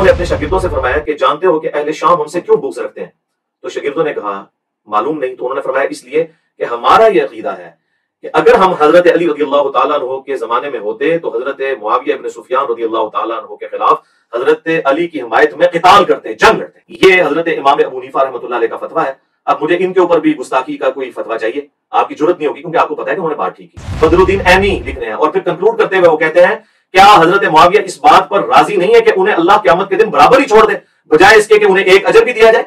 انہوں نے اپنے شاگردوں سے فرمایا کہ جانتے ہو کہ اہل شام ہم سے کیوں بغض رکھتے ہیں؟ تو شاگردوں نے کہا معلوم نہیں. تو انہوں نے فرمایا اس لیے کہ ہمارا یہ عقیدہ ہے کہ اگر ہم حضرت علی رضی اللہ تعالیٰ عنہ کے زمانے میں ہوتے تو حضرت معاویہ ابن سفیان رضی اللہ تعالیٰ عنہ کے خلاف حضرت علی کی حمایت میں قتال کرتے، جنگ لڑتے. یہ حضرت امام ابو حنیفہ رحمۃ اللہ علیہ کا فتویٰ ہے. اب مجھے ان کے اوپر بھی گستاخی کا کوئی فتویٰ چاہیے، آپ کی ضرورت نہیں ہوگی کیونکہ آپ کو پتا ہے کہ انہوں نے بات ٹھیک کی. بدر الدین عینی لکھ رہے ہیں اور پھر کنکلوڈ کرتے ہوئے وہ کہتے ہیں کیا حضرت معاویہ اس بات پر راضی نہیں ہے کہ انہیں اللہ قیامت کے دن برابر ہی چھوڑ دے بجائے اس کے کہ انہیں ایک اجر بھی دیا جائے؟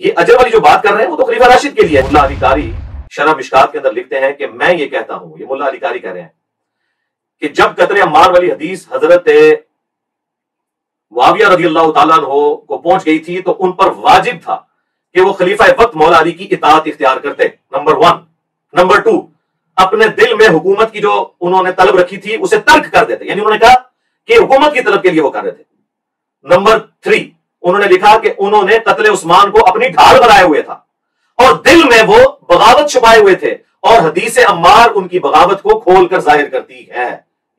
یہ اجر والی جو بات کر رہے ہیں وہ تو خلیفہ راشد کے لیے ہے. ملا علی قاری شرح مشکات کے اندر لکھتے ہیں کہ میں یہ کہتا ہوں، یہ ملا علی قاری کہہ رہے ہیں کہ جب قتل عمار والی حدیث حضرت معاویہ رضی اللہ تعالیٰ عنہ کو پہنچ گئی تھی تو ان پر واجب تھا کہ وہ خلیفہ وقت مولا علی کی اطاعت اختیار کرتے، نمبر 1. نمبر 2، اپنے دل میں حکومت کی جو انہوں نے طلب رکھی تھی اسے ترک کر دیتے، یعنی انہوں نے کہا کہ حکومت کی طلب کے لیے وہ کر رہے تھے. نمبر 3، انہوں نے لکھا کہ انہوں نے قتل عثمان کو اپنی ڈھال بنائے ہوئے تھا اور دل میں وہ بغاوت چھپائے ہوئے تھے اور حدیث عمار ان کی بغاوت کو کھول کر ظاہر کرتی ہے.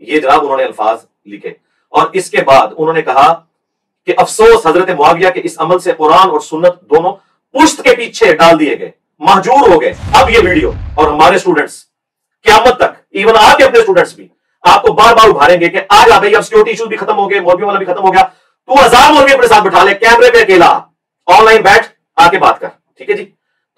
یہ جناب انہوں نے الفاظ لکھے اور اس کے بعد انہوں نے کہا کہ افسوس حضرت معاویہ کے اس عمل سے قرآن اور سنت دونوں پشت کے پیچھے ڈال دیے گئے، مہجور ہو گئے. اب یہ ویڈیو اور ہمارے سٹوڈنٹس قیامت تک، ایون آپ کے اپنے سٹوڈنٹس بھی آپ کو بار بار ابھاریں گے کہ آج بھائی اب سیکورٹی ایشوز بھی ختم ہو گئے، مولویوں والا بھی ختم ہو گیا، تو 1000 مولوی اپنے ساتھ بٹھا لے، کیمرے پہ اکیلا آن لائن بیٹھ آ کے بات کر. ٹھیک ہے جی؟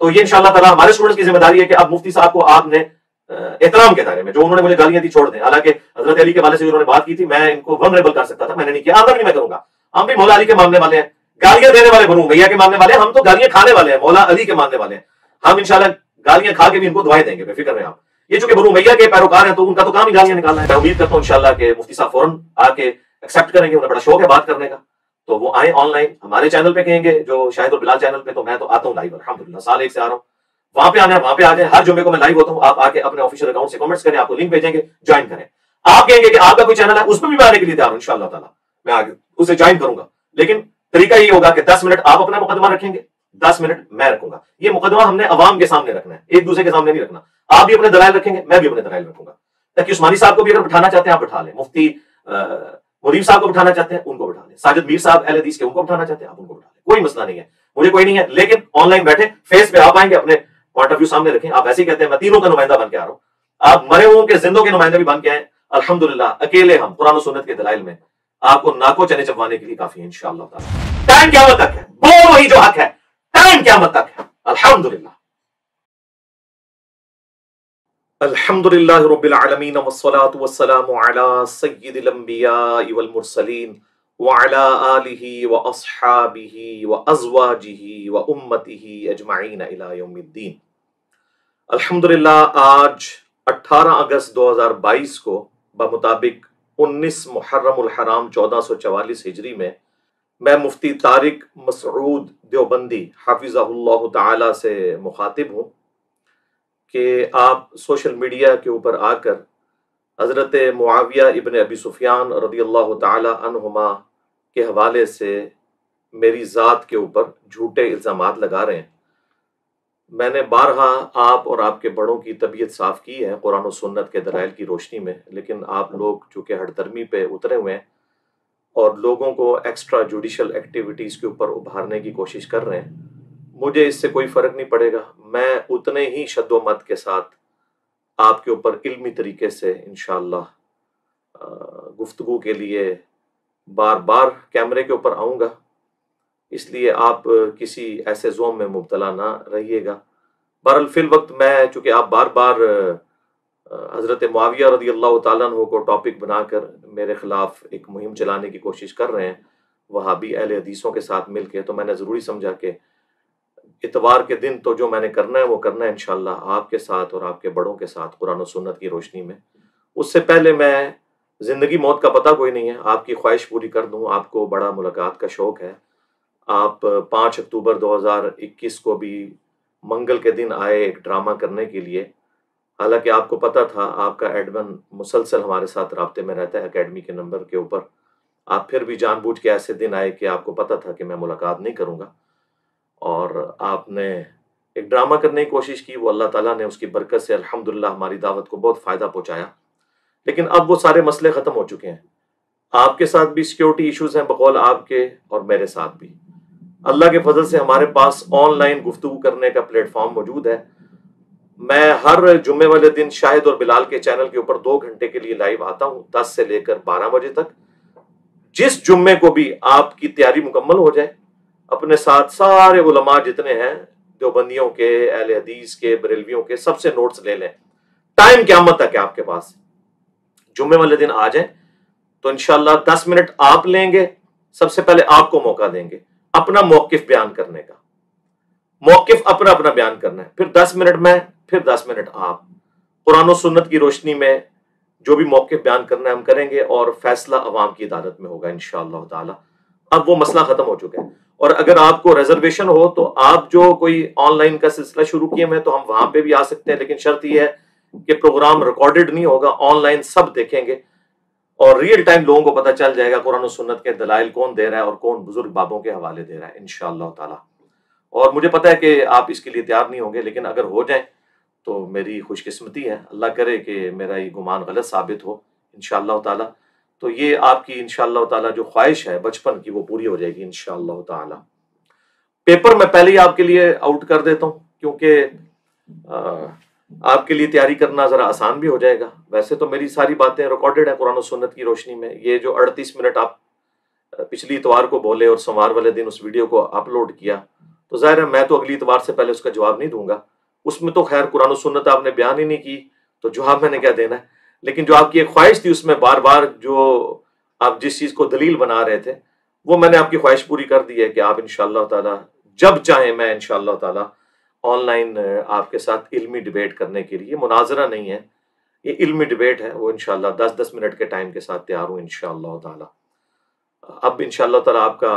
تو یہ انشاءاللہ تعالیٰ ہمارے سٹوڈنٹس کی ذمہ داری ہے کہ اب مفتی صاحب کو آپ نے احترام کے دائرے میں، جو انہوں نے مجھے گالیاں دی چھوڑ دیں. حالانکہ حضرت علی کے والے سے انہوں نے بات کی تھی، میں ان کو ونریبل کر سکتا تھا، میں نے نہیں کیا، آمدہ بھی نہیں میں کروں گا. ہم بھی مولا علی کے ماننے والے ہیں، گالیاں دینے والے بنو امیہ کے ماننے والے ہیں، ہم تو گالیاں کھانے والے ہیں، مولا علی کے ماننے والے ہیں. ہم انشاءاللہ گالیاں کھا کے بھی ان کو دعائیں دیں گے، بے فکر رہیں آپ. یہ چونکہ بنو امیہ کے پیروکار ہیں تو ان کا تو کام ہی گالیاں نکالنا ہے. میں امید کرتا ہوں انشاءاللہ کہ مفتی صاحب فوراً آ کے ایکسیپٹ کریں گے، انہیں بڑا شوق ہے بات کرنے کا، تو وہ آئیں آن لائن ہمارے چینل پہ کہیں گے، جو شاہد اور بلال چینل پہ، تو میں تو آتا ہوں لائیو، الحمدللہ سال 1 سے آ رہا ہوں. وہاں پہ آنا ہے وہاں پہ آ جائیں، ہر جمعے کو میں لائیو ہوتا ہوں، آپ آ کے اپنے آفیشیل اکاؤنٹ سے کمنٹس کریں، آپ کو لنک بھیجیں گے، جوائن کریں. آپ کہیں گے کہ آپ کا کوئی چینل ہے، اس میں بھی میں آنے کے لیے تیار ہوں انشاءاللہ تعالیٰ، میں آگے اسے جوائن کروں گا. لیکن طریقہ یہ ہوگا کہ 10 منٹ آپ اپنا مقدمہ رکھیں گے، 10 منٹ میں رکھوں گا. یہ مقدمہ ہم نے عوام کے سامنے رکھنا ہے، ایک دوسرے کے سامنے نہیں رکھنا. آپ بھی اپنے دلائل رکھیں گے، میں بھی اپنے دلائل رکھوں گا، تاکہ عثمانی صاحب کو بھی اگر بٹھانا چاہتے ہیں آپ بٹھا لیں، مفتی منیب صاحب کو بٹھانا چاہتے ہیں ان کو بٹھا لیں، ساجد میر صاحب اہل حدیث کے ان کو بٹھانا چاہتے ہیں آپ ان کو بٹھا لیں، کوئی مسئلہ نہیں ہے، مجھے کوئی نہیں ہے. لیکن آن لائن بیٹھے فیس پہ آپ آئیں گے، اپنے پوائنٹ آف ویو سامنے رکھیں. آپ ایسے ہی کہتے ہیں میں تینوں کا نمائندہ بن کے آ رہا ہوں، آپ مرے ہوں کے زندوں کے نمائندہ بھی بن کے آئیں. الحمدللہ اکیلے ہم قرآن و سنت کے دلائل میں آپ کو ناکو چنے چبوانے کے لیے کافی ہے انشاءاللہ تعالی. ٹائم قیامت تک ہے، بول وہی جو حق ہے، ٹائم قیامت تک ہے. الحمدللہ الحمدللہ رب العالمین والصلاة والسلام علی سید الانبیاء والمرسلین وعلی آلہ واصحابہ وازواجہ وامتہ اجمعین الی یوم الدین. الحمدللہ آج 18 اگست 2022 کو بمطابق 19 محرم الحرام 1444 ہجری میں مفتی طارق مسعود دیوبندی حفظہ اللہ تعالی سے مخاطب ہوں کہ آپ سوشل میڈیا کے اوپر آ کر حضرت معاویہ ابن ابی سفیان رضی اللہ تعالی عنہما کے حوالے سے میری ذات کے اوپر جھوٹے الزامات لگا رہے ہیں. میں نے بارہا آپ اور آپ کے بڑوں کی طبیعت صاف کی ہے قرآن و سنت کے دلائل کی روشنی میں، لیکن آپ لوگ چونکہ ہٹ درمی پہ اترے ہوئے ہیں اور لوگوں کو ایکسٹرا جوڈیشل ایکٹیویٹیز کے اوپر ابھارنے کی کوشش کر رہے ہیں. مجھے اس سے کوئی فرق نہیں پڑے گا، میں اتنے ہی شد و مت کے ساتھ آپ کے اوپر علمی طریقے سے انشاءاللہ گفتگو کے لیے بار بار کیمرے کے اوپر آؤں گا. اس لیے آپ کسی ایسے زوم میں مبتلا نہ رہیے گا. بہرحال فی الوقت میں چونکہ آپ بار بار حضرت معاویہ رضی اللہ تعالیٰ عنہ کو ٹاپک بنا کر میرے خلاف ایک مہم چلانے کی کوشش کر رہے ہیں وہابی اہل حدیثوں کے ساتھ مل کے، تو میں نے ضروری سمجھا کہ اتوار کے دن تو جو میں نے کرنا ہے وہ کرنا ہے انشاءاللہ آپ کے ساتھ اور آپ کے بڑوں کے ساتھ قرآن و سنت کی روشنی میں. اس سے پہلے میں زندگی موت کا پتہ کوئی نہیں ہے، آپ کی خواہش پوری کر دوں. آپ کو بڑا ملاقات کا شوق ہے، آپ 5 اکتوبر 2021 کو بھی منگل کے دن آئے ایک ڈرامہ کرنے کے لیے. حالانکہ آپ کو پتہ تھا، آپ کا ایڈمن مسلسل ہمارے ساتھ رابطے میں رہتا ہے اکیڈمی کے نمبر کے اوپر. آپ پھر بھی جان بوجھ کے ایسے دن آئے کہ آپ کو پتہ تھا کہ میں ملاقات نہیں کروں گا، اور آپ نے ایک ڈرامہ کرنے کی کوشش کی. وہ اللہ تعالیٰ نے اس کی برکت سے الحمدللہ ہماری دعوت کو بہت فائدہ پہنچایا. لیکن اب وہ سارے مسئلے ختم ہو چکے ہیں. آپ کے ساتھ بھی سیکیورٹی ایشوز ہیں بقول آپ کے، اور میرے ساتھ بھی۔ اللہ کے فضل سے ہمارے پاس آن لائن گفتگو کرنے کا پلیٹ فارم موجود ہے۔ میں ہر جمعے والے دن شاہد اور بلال کے چینل کے اوپر 2 گھنٹے کے لیے لائیو آتا ہوں، 10 سے لے کر 12 بجے تک۔ جس جمعے کو بھی آپ کی تیاری مکمل ہو جائے، اپنے ساتھ سارے علماء جتنے ہیں، دیوبندیوں کے، اہل حدیث کے، بریلویوں کے، سب سے نوٹس لے لیں۔ ٹائم قیامت تک ہے آپ کے پاس، جمعے والے دن آ جائیں تو انشاءاللہ 10 منٹ آپ لیں گے۔ سب سے پہلے آپ کو موقع دیں گے اپنا موقف بیان کرنے کا، موقف اپنا اپنا بیان کرنا ہے، پھر 10 منٹ میں، پھر 10 منٹ آپ، قرآن و سنت کی روشنی میں جو بھی موقف بیان کرنا ہے ہم کریں گے، اور فیصلہ عوام کی عدالت میں ہوگا انشاءاللہ تعالی۔ اب وہ مسئلہ ختم ہو چکا ہے، اور اگر آپ کو ریزرویشن ہو تو آپ جو کوئی آن لائن کا سلسلہ شروع کیے ہیں تو ہم وہاں پہ بھی آ سکتے ہیں، لیکن شرط یہ ہے کہ پروگرام ریکارڈڈ نہیں ہوگا، آن لائن سب دیکھیں گے، اور ریئل ٹائم لوگوں کو پتہ چل جائے گا قرآن و سنت کے دلائل کون دے رہا ہے اور کون بزرگ بابوں کے حوالے دے رہا ہے انشاءاللہ تعالی۔ اور مجھے پتہ ہے کہ آپ اس کے لیے تیار نہیں ہوں گے، لیکن اگر ہو جائیں تو میری خوش قسمتی ہے، اللہ کرے کہ میرا یہ گمان غلط ثابت ہو انشاءاللہ تعالی، تو یہ آپ کی انشاءاللہ تعالی جو خواہش ہے بچپن کی وہ پوری ہو جائے گی انشاءاللہ تعالی۔ پیپر میں پہلے ہی آپ کے لیے آؤٹ کر دیتا ہوں، کیونکہ آپ کے لیے تیاری کرنا ذرا آسان بھی ہو جائے گا۔ ویسے تو میری ساری باتیں ریکارڈڈ ہیں قرآن و سنت کی روشنی میں، یہ جو 38 منٹ آپ پچھلی اتوار کو بولے اور سوموار والے دن اس ویڈیو کو اپلوڈ کیا، تو ظاہر ہے میں تو اگلی اتوار سے پہلے اس کا جواب نہیں دوں گا، اس میں تو خیر قرآن و سنت آپ نے بیان ہی نہیں کی تو جواب میں نے کیا دینا ہے، لیکن جو آپ کی ایک خواہش تھی اس میں بار بار جو آپ جس چیز کو دلیل بنا رہے تھے، وہ میں نے آپ کی خواہش پوری کر دی ہے کہ آپ انشاءاللہ تعالی جب چاہیں میں انشاءاللہ تعالی آن لائن آپ کے ساتھ علمی ڈیبیٹ کرنے کے لیے، مناظرہ نہیں ہے، یہ علمی ڈیبیٹ ہے، وہ انشاءاللہ 10-10 منٹ کے ٹائم کے ساتھ تیار ہوں انشاءاللہ تعالی۔ اب انشاءاللہ تعالی آپ کا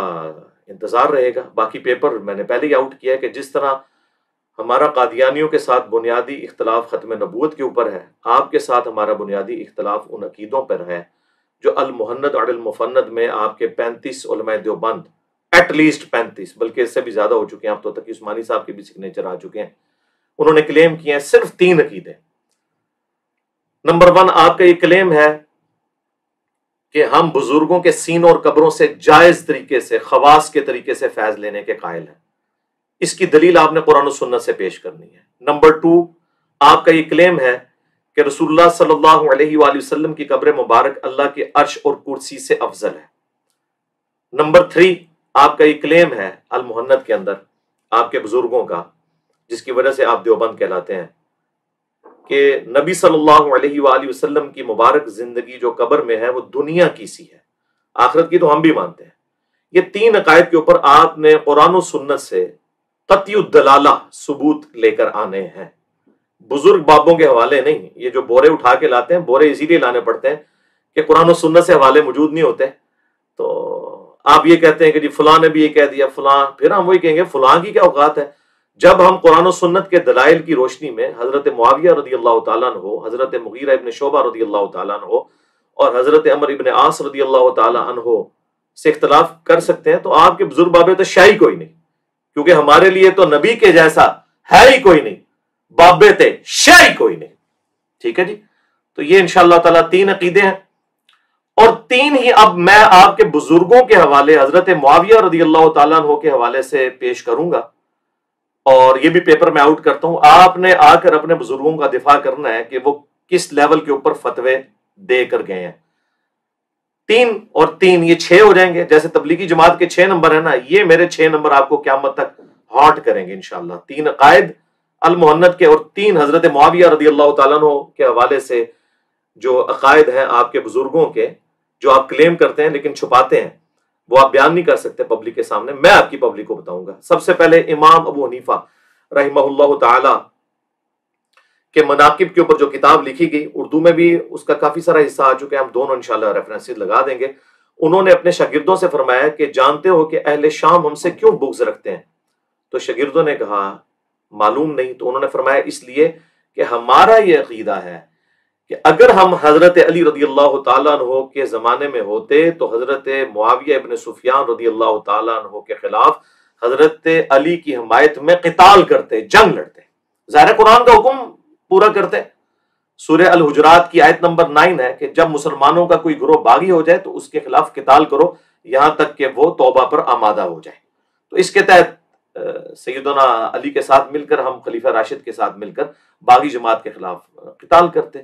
انتظار رہے گا۔ باقی پیپر میں نے پہلے ہی آؤٹ کیا ہے کہ جس طرح ہمارا قادیانیوں کے ساتھ بنیادی اختلاف ختم نبوت کے اوپر ہے، آپ کے ساتھ ہمارا بنیادی اختلاف ان عقیدوں پر ہے جو المحند اور المفند میں آپ کے 35 علماء دیوبند، ایٹ لیسٹ 35 بلکہ اس سے بھی زیادہ ہو چکے ہیں، اب تو تقی عثمانی صاحب کے بھی سگنیچر آ چکے ہیں، انہوں نے کلیم کیے ہیں صرف 3 عقیدے۔ نمبر 1 آپ کا یہ کلیم ہے کہ ہم بزرگوں کے سینوں اور قبروں سے جائز طریقے سے، خواص کے طریقے سے فیض لینے کے قائل ہیں، اس کی دلیل آپ نے قرآن و سنت سے پیش کرنی ہے۔ نمبر 2 آپ کا یہ کلیم ہے کہ رسول اللہ صلی اللہ علیہ وآلہ وسلم کی قبر مبارک اللہ کے عرش اور کرسی سے افضل ہے۔ نمبر 3 آپ کا یہ کلیم ہے المحند کے اندر آپ کے بزرگوں کا، جس کی وجہ سے آپ دیوبند کہلاتے ہیں، کہ نبی صلی اللہ علیہ وآلہ وسلم کی مبارک زندگی جو قبر میں ہے وہ دنیا کی سی ہے، آخرت کی تو ہم بھی مانتے ہیں۔ یہ 3 عقائد کے اوپر آپ نے قرآن و سنت سے قطعی الدلالہ ثبوت لے کر آنے ہیں، بزرگ بابوں کے حوالے نہیں۔ یہ جو بورے اٹھا کے لاتے ہیں، بورے اسی لیے لانے پڑتے ہیں کہ قرآن و سنت سے حوالے موجود نہیں ہوتے، تو آپ یہ کہتے ہیں کہ جی فلاں نے بھی یہ کہہ دیا فلاں، پھر ہم وہی کہیں گے فلاں کی کیا اوقات ہے؟ جب ہم قرآن و سنت کے دلائل کی روشنی میں حضرت معاویہ رضی اللہ تعالیٰ عنہ، حضرت مغیرہ ابن شعبہ رضی اللہ تعالیٰ عنہ اور حضرت عمر ابن عاص رضی اللہ تعالیٰ عنہ سے اختلاف کر سکتے ہیں، تو آپ کے بزرگ بابے تو شاہی کوئی نہیں، کیونکہ ہمارے لیے تو نبی کے جیسا ہے ہی کوئی نہیں، بابے تھے شاہی کوئی نہیں۔ ٹھیک ہے جی، تو یہ انشاءاللہ تعالیٰ 3 عقیدے ہیں، اور 3 ہی اب میں آپ کے بزرگوں کے حوالے حضرت معاویہ رضی اللہ تعالیٰ عنہ کے حوالے سے پیش کروں گا، اور یہ بھی پیپر میں آؤٹ کرتا ہوں۔ آپ نے آ کر اپنے بزرگوں کا دفاع کرنا ہے کہ وہ کس لیول کے اوپر فتوے دے کر گئے ہیں۔ 3 اور 3 یہ 6 ہو جائیں گے، جیسے تبلیغی جماعت کے 6 نمبر ہیں نا، یہ میرے 6 نمبر آپ کو قیامت تک ہانٹ کریں گے انشاءاللہ۔ 3 عقائد المحند کے اور 3 حضرت معاویہ رضی اللہ تعالیٰ عنہ کے حوالے سے جو عقائد ہیں آپ کے بزرگوں کے، جو آپ کلیم کرتے ہیں لیکن چھپاتے ہیں، وہ آپ بیان نہیں کر سکتے پبلک کے سامنے، میں آپ کی پبلک کو بتاؤں گا۔ سب سے پہلے امام ابو حنیفہ رحمہ اللہ تعالی کے مناقب کے اوپر جو کتاب لکھی گئی، اردو میں بھی اس کا کافی سارا حصہ آ چکا ہے، ہم دونوں انشاءاللہ ریفرنسز لگا دیں گے۔ انہوں نے اپنے شاگردوں سے فرمایا کہ جانتے ہو کہ اہل شام ہم سے کیوں بغض رکھتے ہیں؟ تو شاگردوں نے کہا معلوم نہیں۔ تو انہوں نے فرمایا اس لیے کہ ہمارا یہ عقیدہ ہے کہ اگر ہم حضرت علی رضی اللہ تعالیٰ عنہ کے زمانے میں ہوتے تو حضرت معاویہ ابن سفیان رضی اللہ تعالیٰ عنہ کے خلاف حضرت علی کی حمایت میں قتال کرتے، جنگ لڑتے، ظاہر قرآن کا حکم پورا کرتے، سورہ الحجرات کی آیت نمبر 9 ہے کہ جب مسلمانوں کا کوئی گروہ باغی ہو جائے تو اس کے خلاف قتال کرو یہاں تک کہ وہ توبہ پر آمادہ ہو جائے۔ تو اس کے تحت سیدنا علی کے ساتھ مل کر، ہم خلیفہ راشد کے ساتھ مل کر باغی جماعت کے خلاف قتال کرتے۔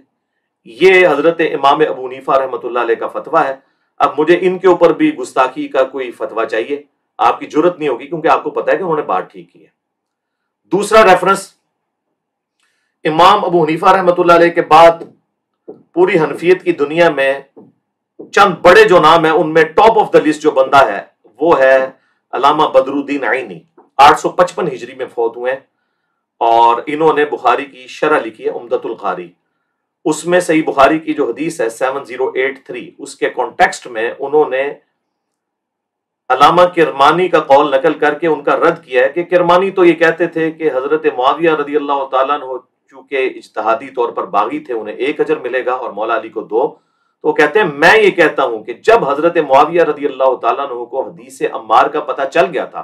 یہ حضرت امام ابو حنیفہ رحمۃ اللہ علیہ کا فتویٰ ہے۔ اب مجھے ان کے اوپر بھی گستاخی کا کوئی فتویٰ چاہیے، آپ کی جرت نہیں ہوگی، کیونکہ آپ کو پتا ہے کہ انہوں نے بات ٹھیک کی ہے۔ دوسرا ریفرنس، امام ابو حنیفہ رحمۃ اللہ علیہ کے بعد پوری حنفیت کی دنیا میں چند بڑے جو نام ہیں، ان میں ٹاپ آف دا لسٹ جو بندہ ہے وہ ہے علامہ بدر الدین عینی، 855 ہجری میں فوت ہوئے ہیں، اور انہوں نے بخاری کی شرح لکھی ہے عمدۃ القاری۔ اس میں صحیح بخاری کی جو حدیث ہے 7083، اس کے کانٹیکسٹ میں انہوں نے علامہ کرمانی کا قول نقل کر کے ان کا رد کیا ہے کہ کرمانی تو یہ کہتے تھے کہ حضرت معاویہ رضی اللہ تعالیٰ عنہ چونکہ اجتہادی طور پر باغی تھے، انہیں 1 اجر ملے گا اور مولا علی کو 2۔ تو وہ کہتے ہیں میں یہ کہتا ہوں کہ جب حضرت معاویہ رضی اللہ تعالیٰ عنہ کو حدیث عمار کا پتہ چل گیا تھا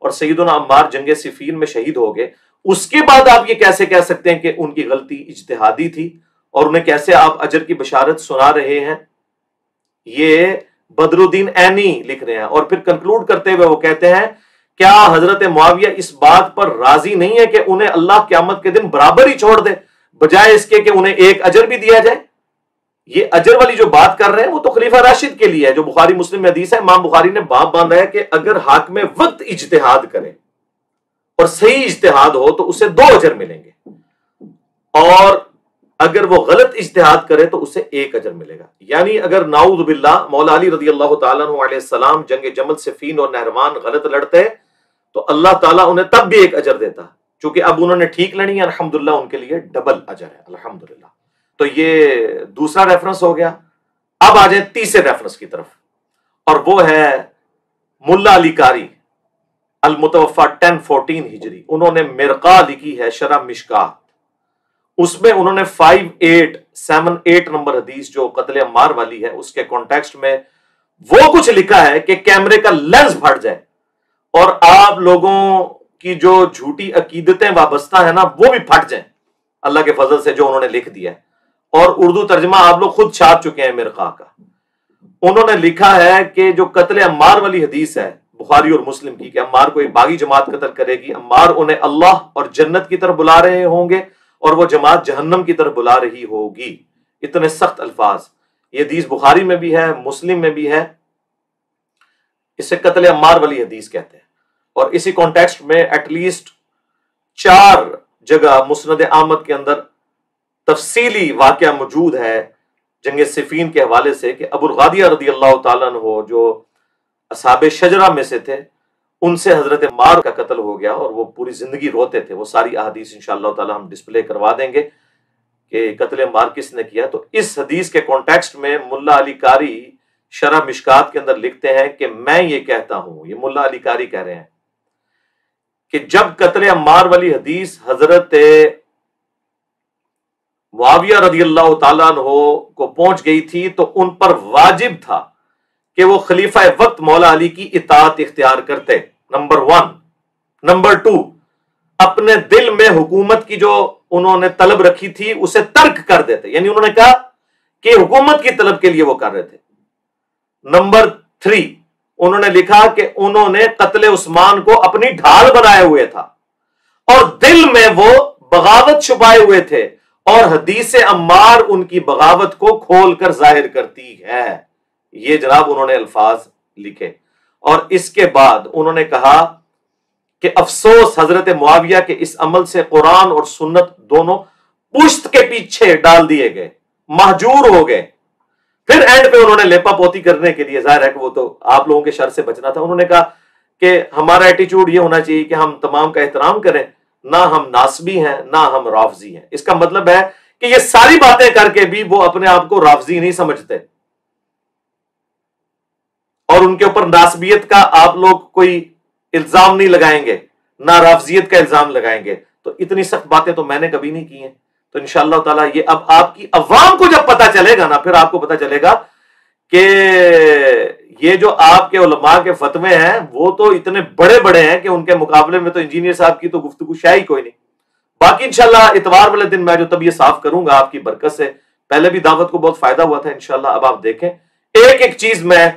اور سیدنا عمار جنگ صفین میں شہید ہو گئے، اس کے بعد آپ یہ کیسے کہہ سکتے ہیں کہ ان کی غلطی اجتہادی تھی، اور انہیں کیسے آپ اجر کی بشارت سنا رہے ہیں؟ یہ بدر الدین عینی لکھ رہے ہیں، اور پھر کنکلوڈ کرتے ہوئے وہ کہتے ہیں کیا حضرت معاویہ اس بات پر راضی نہیں ہے کہ انہیں اللہ قیامت کے دن برابر ہی چھوڑ دے بجائے اس کے کہ انہیں 1 اجر بھی دیا جائے؟ یہ اجر والی جو بات کر رہے ہیں وہ تو خلیفہ راشد کے لیے ہے، جو بخاری مسلم میں حدیث ہے، امام بخاری نے باب باندھا ہے کہ اگر حاکم وقت اجتہاد کرے اور صحیح اجتہاد ہو تو اسے 2 اجر ملیں گے، اور اگر وہ غلط اجتہاد کرے تو اسے 1 اجر ملے گا۔ یعنی اگر نعوذ باللہ مولا علی رضی اللہ تعالیٰ عنہ علیہ السلام جنگ جمل صفین اور نہروان غلط لڑتے تو اللہ تعالیٰ انہیں تب بھی 1 اجر دیتا، چونکہ اب انہوں نے ٹھیک لڑی ہے، الحمدللہ ان کے لیے ڈبل اجر ہے، الحمدللہ۔ تو یہ دوسرا ریفرنس ہو گیا۔ اب آ جائیں تیسرے ریفرنس کی طرف، اور وہ ہے ملا علی قاری المتوفا 1014 ہجری۔ انہوں نے مرقہ لکھی ہے شرح مشکات، اس میں انہوں نے 5878 نمبر حدیث جو قتل عمار والی ہے اس کے کانٹیکسٹ میں وہ کچھ لکھا ہے کہ کیمرے کا لینس پھٹ جائے اور آپ لوگوں کی جو جھوٹی عقیدتیں وابستہ ہیں نا وہ بھی پھٹ جائیں اللہ کے فضل سے، جو انہوں نے لکھ دیا ہے، اور اردو ترجمہ آپ لوگ خود چھاپ چکے ہیں مرقہ کا۔ انہوں نے لکھا ہے کہ جو قتل عمار والی حدیث ہے بخاری اور مسلم کی کہ عمار کو ایک باغی جماعت قتل کرے گی، عمار انہیں اللہ اور جنت کی طرف بلا رہے ہوں گے اور وہ جماعت جہنم کی طرف بلا رہی ہوگی، اتنے سخت الفاظ۔ یہ حدیث بخاری میں بھی ہے، مسلم میں بھی ہے، اسے قتل عمار والی حدیث کہتے ہیں۔ اور اسی کانٹیکسٹ میں ایٹ لیسٹ 4 جگہ مسند احمد کے اندر تفصیلی واقعہ موجود ہے جنگ صفین کے حوالے سے کہ ابو الغادیہ رضی اللہ تعالیٰ عنہ جو اصحاب شجرہ میں سے تھے، ان سے حضرت عمار کا قتل ہو گیا اور وہ پوری زندگی روتے تھے۔ وہ ساری احادیث انشاءاللہ تعالی ہم ڈسپلے کروا دیں گے کہ قتل عمار کس نے کیا۔ تو اس حدیث کے کانٹیکسٹ میں ملا علی قاری شرح مشکات کے اندر لکھتے ہیں کہ میں یہ کہتا ہوں، یہ ملا علی قاری کہہ رہے ہیں کہ جب قتل عمار والی حدیث حضرت معاویہ رضی اللہ تعالیٰ عنہ کو پہنچ گئی تھی تو ان پر واجب تھا کہ وہ خلیفہ وقت مولا علی کی اطاعت اختیار کرتے، نمبر 1۔ نمبر 2، اپنے دل میں حکومت کی جو انہوں نے طلب رکھی تھی اسے ترک کر دیتے، یعنی انہوں نے کہا کہ حکومت کی طلب کے لیے وہ کر رہے تھے۔ نمبر 3، انہوں نے لکھا کہ انہوں نے قتل عثمان کو اپنی ڈھال بنائے ہوئے تھا اور دل میں وہ بغاوت چھپائے ہوئے تھے، اور حدیث عمار ان کی بغاوت کو کھول کر ظاہر کرتی ہے۔ یہ جناب انہوں نے الفاظ لکھے، اور اس کے بعد انہوں نے کہا کہ افسوس حضرت معاویہ کے اس عمل سے قرآن اور سنت دونوں پشت کے پیچھے ڈال دیے گئے، مہجور ہو گئے۔ پھر اینڈ پہ انہوں نے لیپا پوتی کرنے کے لیے، ظاہر ہے کہ وہ تو آپ لوگوں کے شر سے بچنا تھا، انہوں نے کہا کہ ہمارا ایٹیچیوڈ یہ ہونا چاہیے کہ ہم تمام کا احترام کریں، نہ ہم ناسبی ہیں نہ ہم رافضی ہیں۔ اس کا مطلب ہے کہ یہ ساری باتیں کر کے بھی وہ اپنے آپ کو رافضی نہیں سمجھتے، اور ان کے اوپر ناسبیت کا آپ لوگ کوئی الزام نہیں لگائیں گے، نہ رافضیت کا الزام لگائیں گے۔ تو اتنی سخت باتیں تو میں نے کبھی نہیں کی ہیں۔ تو انشاءاللہ تعالیٰ یہ اب آپ کی عوام کو جب پتا چلے گا نا، پھر آپ کو پتا چلے گا کہ یہ جو آپ کے علماء کے فتوے ہیں وہ تو اتنے بڑے بڑے ہیں کہ ان کے مقابلے میں تو انجینئر صاحب کی تو گفتگو شاہی کوئی نہیں۔ باقی انشاءاللہ اتوار والے دن میں جو طبیعت صاف کروں گا آپ کی برکت سے، پہلے بھی دعوت کو بہت فائدہ ہوا تھا انشاءاللہ، اب آپ دیکھیں ایک ایک چیز میں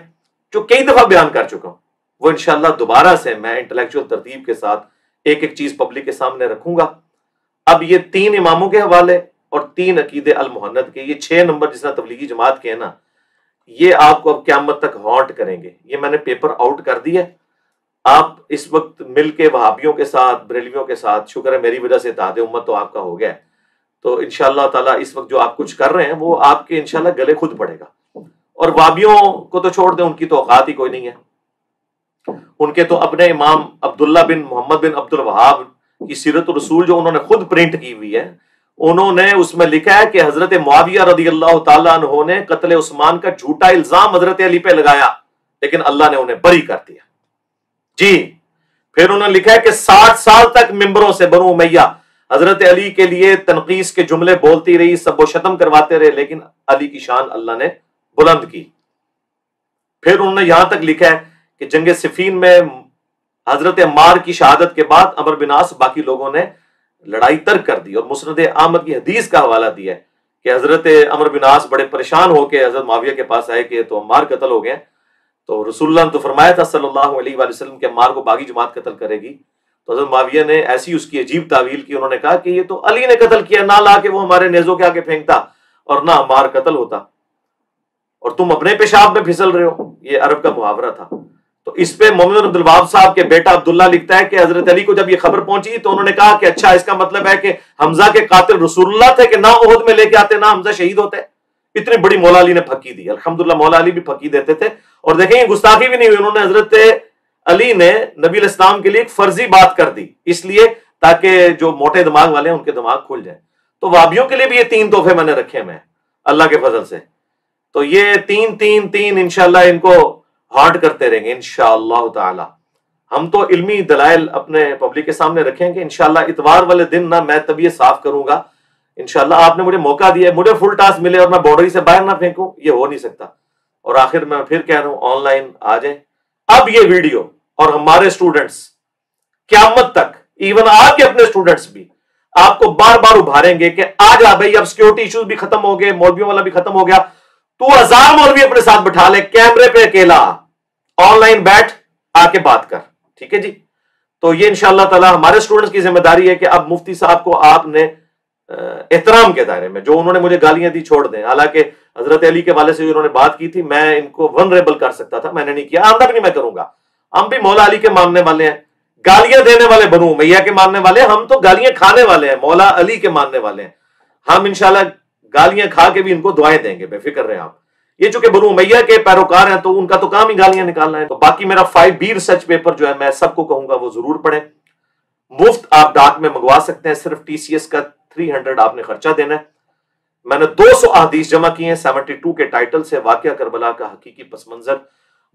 جو کئی دفعہ بیان کر چکا ہوں وہ انشاءاللہ دوبارہ سے میں انٹلیکچوئل ترتیب کے ساتھ ایک ایک چیز پبلک کے سامنے رکھوں گا۔ اب یہ 3 اماموں کے حوالے اور 3 عقیدے المحند کے، یہ 6 نمبر جس طرح تبلیغی جماعت کے ہیں نا، یہ آپ کو اب قیامت تک ہانٹ کریں گے۔ یہ میں نے پیپر آؤٹ کر دیا ہے، آپ اس وقت مل کے وہابیوں کے ساتھ، بریلویوں کے ساتھ، شکر ہے میری وجہ سے اتحاد امت تو آپ کا ہو گیا ہے، تو انشاءاللہ تعالیٰ اس وقت جو آپ کچھ کر رہے ہیں وہ آپ کے انشاءاللہ گلے خود پڑے گا۔ اور وہابیوں کو تو چھوڑ دیں، ان کی تو اوقات ہی کوئی نہیں ہے، ان کے تو اپنے امام عبداللہ بن محمد بن عبد الوہاب کی سیرت الرسول جو انہوں نے خود پرنٹ کی ہوئی ہے، انہوں نے اس میں لکھا ہے کہ حضرت معاویہ رضی اللہ تعالیٰ عنہ نے قتل عثمان کا جھوٹا الزام حضرت علی پہ لگایا لیکن اللہ نے انہیں بری کر دیا۔ جی پھر انہوں نے لکھا ہے کہ 60 سال تک ممبروں سے بنو امیہ حضرت علی کے لیے تنقیص کے جملے بولتی رہی، سب و شتم کرواتے رہے، لیکن علی کی شان اللہ نے بلند کی۔ پھر انہوں نے یہاں تک لکھا ہے کہ جنگ صفین میں حضرت عمار کی شہادت کے بعد عمر بن عاص باقی لوگوں نے لڑائی ترک کر دی، اور مسند احمد کی حدیث کا حوالہ دیا ہے کہ حضرت عمر بن عاص بڑے پریشان ہو کے حضرت معاویہ کے پاس آئے کہ تو عمار قتل ہو گئے، تو رسول اللہ نے تو فرمایا تھا صلی اللہ علیہ وآلہ وسلم کہ عمار کو باغی جماعت قتل کرے گی، تو حضرت معاویہ نے ایسی اس کی عجیب تعویل کی، انہوں نے کہا کہ یہ تو علی نے قتل کیا، نہ لا کے وہ ہمارے نیزوں کے آگے پھینکتا اور نہ عمار قتل ہوتا، اور تم اپنے پیشاب میں پھسل رہے ہو۔ یہ عرب کا محاورہ تھا۔ تو اس پہ محمد عبد الوہاب صاحب کے بیٹا عبداللہ لکھتا ہے کہ حضرت علی کو جب یہ خبر پہنچی تو انہوں نے کہا کہ اچھا اس کا مطلب ہے کہ حمزہ کے قاتل رسول اللہ تھے کہ نہ احد میں لے کے آتے نہ حمزہ شہید ہوتے۔ اتنی بڑی مولا علی نے پھکی دی، الحمدللہ مولا علی بھی پھکی دیتے تھے، اور دیکھیں یہ گستاخی بھی نہیں ہوئی، انہوں نے حضرت علی نے نبی علیہ السلام کے لیے ایک فرضی بات کر دی، اس لیے تاکہ جو موٹے دماغ والے ہیں ان کے دماغ کھل جائیں۔ تو وہابیوں کے لیے بھی یہ 3 تحفے میں نے رکھے میں اللہ کے فضل سے، تو یہ 3 انشاءاللہ ان کو ہارڈ کرتے رہیں گے انشاءاللہ تعالی۔ ہم تو علمی دلائل اپنے پبلک کے سامنے رکھیں گے انشاءاللہ۔ اتوار والے دن نہ میں طبیعت صاف کروں گا انشاءاللہ، آپ نے مجھے موقع دیا ہے، مجھے فل ٹاسک ملے اور میں باؤنڈری سے باہر نہ پھینکوں، یہ ہو نہیں سکتا۔ اور آخر میں پھر کہہ رہا ہوں آن لائن آ جائیں۔ اب یہ ویڈیو اور ہمارے اسٹوڈنٹس قیامت تک، ایون آپ کے اپنے اسٹوڈنٹس بھی آپ کو بار بار ابھاریں گے کہ آ جا بھائی، اب سیکورٹی ایشوز بھی ختم ہو گئے، مولویوں والا بھی ختم ہو گیا، تو 1000 مولوی اپنے ساتھ بٹھا لے، کیمرے پہ اکیلا آن لائن بیٹھ آ کے بات کر، ٹھیک ہے جی۔ تو یہ انشاءاللہ تعالی ہمارے اسٹوڈنٹس کی ذمہ داری ہے کہ اب مفتی صاحب کو آپ نے احترام کے دائرے میں، جو انہوں نے مجھے گالیاں دی چھوڑ دیں، حالانکہ حضرت علی کے والے سے جو انہوں نے بات کی تھی میں ان کو ونریبل کر سکتا تھا، میں نے نہیں کیا، آندہ بھی نہیں میں کروں گا۔ ہم بھی مولا علی کے ماننے والے ہیں، گالیاں دینے والے بنو امیہ کے ماننے والے ہیں، ہم تو گالیاں کھانے والے ہیں، مولا علی کے ماننے والے ہیں۔ ہم انشاءاللہ گالیاں کھا کے بھی ان کو دعائیں دیں گے، بے فکر رہیں آپ۔ یہ چونکہ بنو امیہ کے پیروکار ہیں تو ان کا تو کام ہی گالیاں نکالنا ہے۔ تو باقی میرا 5B ریسرچ پیپر جو ہے میں سب کو کہوں گا وہ ضرور پڑھیں، مفت آپ ڈاک میں منگوا سکتے ہیں، صرف TCS کا 300 آپ نے خرچہ دینا ہے۔ میں نے 200 احادیث جمع کی ہیں 72 کے ٹائٹل سے، واقعہ کربلا کا حقیقی پس منظر،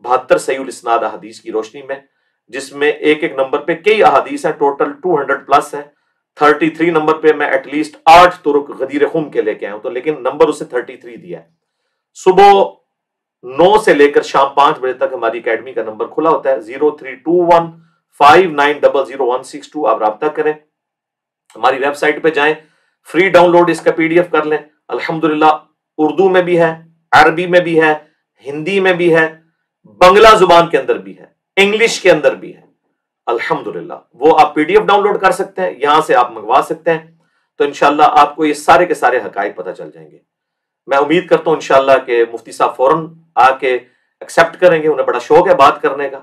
72 صحیح الاسناد احادیث کی روشنی میں، جس میں ایک ایک نمبر پہ کئی احادیث ہیں، ٹوٹل 200 پلس ہیں۔ 33 نمبر پہ میں ایٹ لیسٹ 8 طرق غدیر خم کے لے کے آیا ہوں، تو لیکن نمبر اسے 33 دیا ہے۔ صبح 9 سے لے کر شام 5 بجے تک ہماری اکیڈمی کا نمبر کھلا ہوتا ہے، 032159000162۔ آپ رابطہ کریں، ہماری ویب سائٹ پہ جائیں، فری ڈاؤن لوڈ اس کا PDF کر لیں۔ الحمدللہ اردو میں بھی ہے، عربی میں بھی ہے، ہندی میں بھی ہے، بنگلہ زبان کے اندر بھی ہے، انگلش کے اندر بھی ہے، الحمدللہ وہ آپ PDF ڈاؤن لوڈ کر سکتے ہیں، یہاں سے آپ منگوا سکتے ہیں۔ تو انشاءاللہ آپ کو یہ سارے کے سارے حقائق پتہ چل جائیں گے۔ میں امید کرتا ہوں انشاءاللہ کہ مفتی صاحب فوراً آ کے ایکسیپٹ کریں گے، انہیں بڑا شوق ہے بات کرنے کا،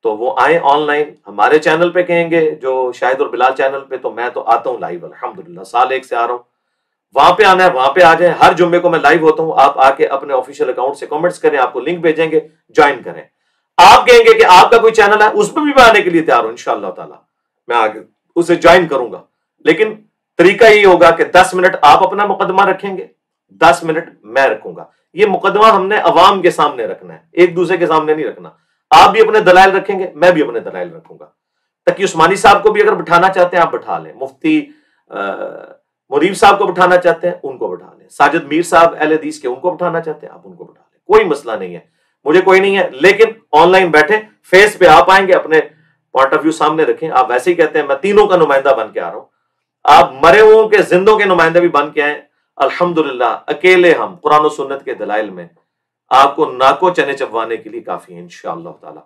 تو وہ آئیں آن لائن ہمارے چینل پہ کہیں گے جو شاہد اور بلال چینل پہ، تو میں تو آتا ہوں لائیو الحمدللہ، سال 1 سے آ رہا ہوں، وہاں پہ آنا ہے وہاں پہ آ جائیں، ہر جمعے کو میں لائیو ہوتا ہوں، آپ آ کے اپنے آفیشیل اکاؤنٹ سے کامنٹس کریں، آپ کو لنک بھیجیں گے، جوائن کریں۔ آپ کہیں گے کہ آپ کا کوئی چینل ہے، اس پہ بھی میں آنے کے لیے تیار ہوں انشاءاللہ تعالی، میں آگے اسے جوائن کروں گا، لیکن طریقہ یہ ہوگا کہ 10 منٹ آپ اپنا مقدمہ رکھیں گے، 10 منٹ میں رکھوں گا۔ یہ مقدمہ ہم نے عوام کے سامنے رکھنا ہے، ایک دوسرے کے سامنے نہیں رکھنا۔ آپ بھی اپنے دلائل رکھیں گے، میں بھی اپنے دلائل رکھوں گا۔ تقی عثمانی صاحب کو بھی اگر بٹھانا چاہتے ہیں آپ بٹھا لیں، مفتی مریم صاحب کو بٹھانا چاہتے ہیں ان کو بٹھا لیں، ساجد میر صاحب اہل حدیث کے ان کو بٹھانا چاہتے ہیں آپ ان کو بٹھا لیں، کوئی مسئلہ نہیں ہے، مجھے کوئی نہیں ہے، لیکن آن لائن بیٹھیں، فیس پہ آپ آئیں گے، اپنے پوائنٹ آف ویو سامنے رکھیں۔ آپ ویسے ہی کہتے ہیں میں تینوں کا نمائندہ بن کے آ رہا ہوں، آپ مرے ہوں کے زندوں کے نمائندے بھی بن کے آئیں، الحمدللہ اکیلے ہم قرآن و سنت کے دلائل میں آپ کو ناکو چنے چبوانے کے لیے کافی ہیں انشاءاللہ تعالی۔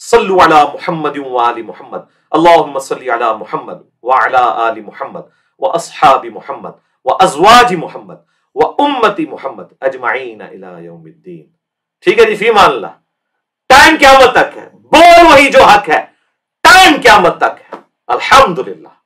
صلو علی محمد وآل محمد، اللہم صلی علی محمد وعلی آل محمد واصحاب محمد وازواج محمد وامت محمد اجمعین الی یوم الدین۔ ٹھیک ہے جی، فی امان اللہ۔ ٹائم قیامت تک ہے، بول وہی جو حق ہے، ٹائم قیامت تک ہے، الحمدللہ۔